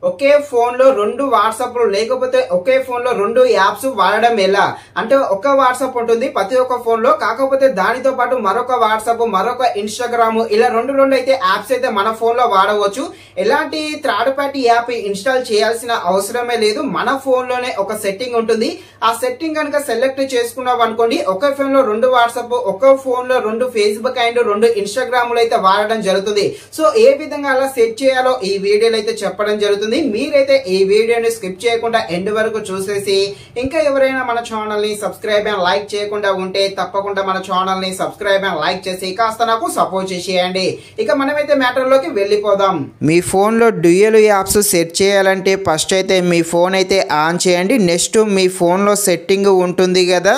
ఒకే phone లో రెండు WhatsApp లేకపోతే ఒకే ఫోన్ లో రెండు యాప్స్ వాడడం ఎలా అంటే ఒక వాట్సాప్ ఉంటుంది ప్రతి ఒక్క ఫోన్ లో, కాకపోతే దానితో పాటు మరొక వాట్సాప్ మరొక ఇన్స్టాగ్రామ్ ఇలా రెండు అయితే యాప్స్ అయితే మన ఫోన్ లో వాడవచ్చు. ఎలాంటి థర్డ్ పార్టీ యాప్ ఇన్స్టాల్ చేయాల్సిన అవసరమే లేదు. మన ఫోన్ లోనే ఒక సెట్టింగ్ ఉంటుంది. ఆ సెట్టింగ్ కనుక సెలెక్ట్ చేసుకున్నాం అనుకోండి, ఒక ఫోన్ లో రెండు వాట్సాప్, ఒక ఫోన్ లో రెండు ఫేస్బుక్ అండ్ రెండు ఇన్స్టాగ్రామ్ అయితే వాడడం జరుగుతుంది. సో ఏ విధంగా అలా సెట్ చేయాలో ఈ వీడియోలో అయితే చెప్పడం జరుగుతుంది. మీరైతే ఈ వీడియోని స్కిప్ చేయకుండా ఎండ్ వరకు చూసేసి, ఇంకా ఎవరైనా మన ఛానల్ ని సబ్స్క్రైబ్ అండ్ లైక్ చేయకుండా ఉంటే తప్పకుండా మన ఛానల్ ని సబ్స్క్రైబ్ అండ్ లైక్ చేసి కాస్త నాకు సపోర్ట్ చేసేయండి. ఇక మనమైతే మ్యాటర్ లోకి వెళ్ళిపోదాం. మీ ఫోన్ లో డ్యూయల్ యాప్స్ సెట్ చేయాలంటే ఫస్ట్ అయితే మీ ఫోన్ అయితే ఆన్ చేయండి. నెక్స్ట్ మీ ఫోన్ లో సెట్టింగ్ ఉంటుంది కదా,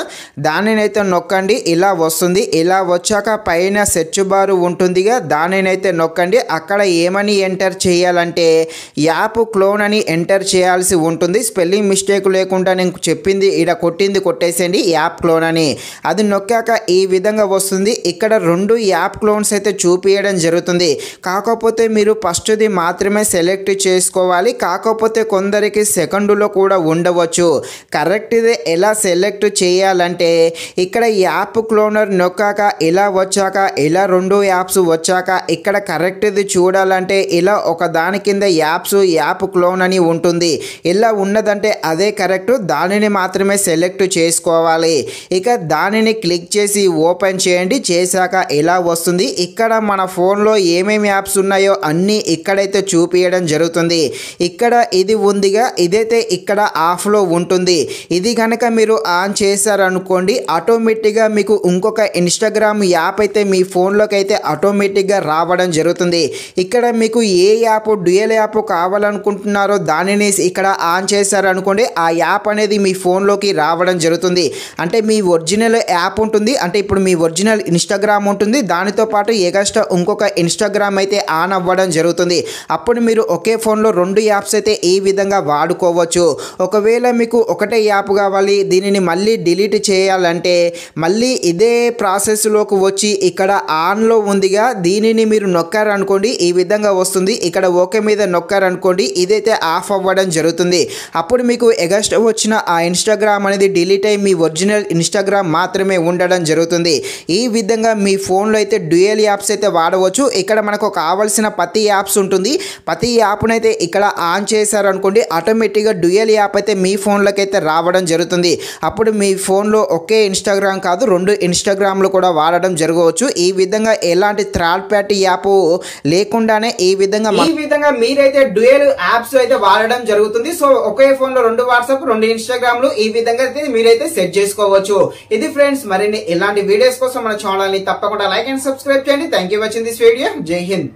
దానినైతే నొక్కండి. ఇలా వస్తుంది. ఇలా వచ్చాక పైన సెర్చ్ బార్ ఉంటుందిగా, దానినైతే నొక్కండి. అక్కడ ఏమని ఎంటర్ చేయాలంటే యాప్ క్లోన్ అని ఎంటర్ చేయాల్సి ఉంటుంది. స్పెల్లింగ్ మిస్టేక్ లేకుండా నేను చెప్పింది ఇక్కడ కొట్టేసేయండి యాప్ క్లోన్ అని. అది నొక్కాక ఈ విధంగా వస్తుంది. ఇక్కడ రెండు యాప్ క్లోన్స్ అయితే చూపించడం జరుగుతుంది. కాకపోతే మీరు ఫస్ట్ది మాత్రమే సెలెక్ట్ చేసుకోవాలి. కాకపోతే కొందరికి సెకండ్లో కూడా ఉండవచ్చు. కరెక్ట్ది ఎలా సెలెక్ట్ చేయాలంటే ఇక్కడ యాప్ క్లోనర్ నొక్కాక ఇలా వచ్చాక, ఇలా రెండు యాప్స్ వచ్చాక ఇక్కడ కరెక్ట్ది చూడాలంటే ఇలా ఒక దాని కింద యాప్ క్లోన్ అని ఉంటుంది. ఇలా ఉన్నదంటే అదే కరెక్ట్. దానిని మాత్రమే సెలెక్ట్ చేసుకోవాలి. ఇక దానిని క్లిక్ చేసి ఓపెన్ చేయండి. చేశాక ఇలా వస్తుంది. ఇక్కడ మన ఫోన్లో ఏమేమి యాప్స్ ఉన్నాయో అన్నీ ఇక్కడైతే చూపించడం జరుగుతుంది. ఇక్కడ ఇది ఉందిగా, ఇదైతే ఇక్కడ ఆఫ్లో ఉంటుంది. ఇది కనుక మీరు ఆన్ చేశారనుకోండి, ఆటోమేటిక్గా మీకు ఇంకొక ఇన్స్టాగ్రామ్ యాప్ అయితే మీ ఫోన్లోకి అయితే ఆటోమేటిక్గా రావడం జరుగుతుంది. ఇక్కడ మీకు ఏ యాప్ డ్యూయల్ యాప్ కావాలనుకుంటున్నారో దానిని ఇక్కడ ఆన్ చేశారనుకోండి, ఆ యాప్ అనేది మీ ఫోన్లోకి రావడం జరుగుతుంది. అంటే మీ ఒరిజినల్ యాప్ ఉంటుంది, అంటే ఇప్పుడు మీ ఒరిజినల్ ఇన్స్టాగ్రామ్ ఉంటుంది, దానితో పాటు ఎగస్ట్రా ఇంకొక ఇన్స్టాగ్రామ్ అయితే ఆన్ అవ్వడం జరుగుతుంది. అప్పుడు మీరు ఒకే ఫోన్లో రెండు యాప్స్ అయితే ఈ విధంగా వాడుకోవచ్చు. ఒకవేళ మీకు ఒకటే యాప్ కావాలి, దీనిని మళ్ళీ డిలీట్ చేయాలంటే మళ్ళీ ఇదే ప్రాసెస్లోకి వచ్చి ఇక్కడ ఆన్లో ఉందిగా, దీనిని మీరు నొక్కారనుకోండి ఈ విధంగా వస్తుంది. ఇక్కడ ఓకే మీద నొక్కారనుకోండి, ఇదైతే ఆఫ్ అవ్వడం జరుగుతుంది. అప్పుడు మీకు ఎగస్ట్ వచ్చిన ఆ ఇన్స్టాగ్రామ్ అనేది డిలీట్ అయ్యి మీ ఒరిజినల్ ఇన్స్టాగ్రామ్ మాత్రమే ఉండడం జరుగుతుంది. ఈ విధంగా మీ ఫోన్లో అయితే డ్యూయల్ యాప్స్ అయితే వాడవచ్చు. ఇక్కడ మనకు కావాల్సిన ప్రతి యాప్స్ ఉంటుంది. ప్రతి యాప్నైతే ఇక్కడ ఆన్ చేశారనుకోండి, ఆటోమేటిక్గా డ్యూయల్ యాప్ అయితే మీ ఫోన్లోకి అయితే రావడం జరుగుతుంది. అప్పుడు మీ ఫోన్లో ఒకే ఇన్స్టాగ్రామ్ కాదు, రెండు ఇన్స్టాగ్రామ్లు కూడా వాడడం జరగవచ్చు. ఈ విధంగా ఎలాంటి థర్డ్ పార్టీ యాప్ లేకుండానే ఈ విధంగా మీరైతే డ్యూయల్ యాప్స్ అయితే వాడడం జరుగుతుంది. సో ఒకే ఫోన్ లో రెండు వాట్సాప్ రెండు ఇన్స్టాగ్రామ్లు ఈ విధంగా అయితే మీరైతే సెట్ చేసుకోవచ్చు. ఇది ఫ్రెండ్స్, మరిన్ని ఇలాంటి వీడియోస్ కోసం మన ఛానల్ ని తప్పకుండా లైక్ అండ్ సబ్స్క్రైబ్ చేయండి. Thank you watching this video. జై హింద్.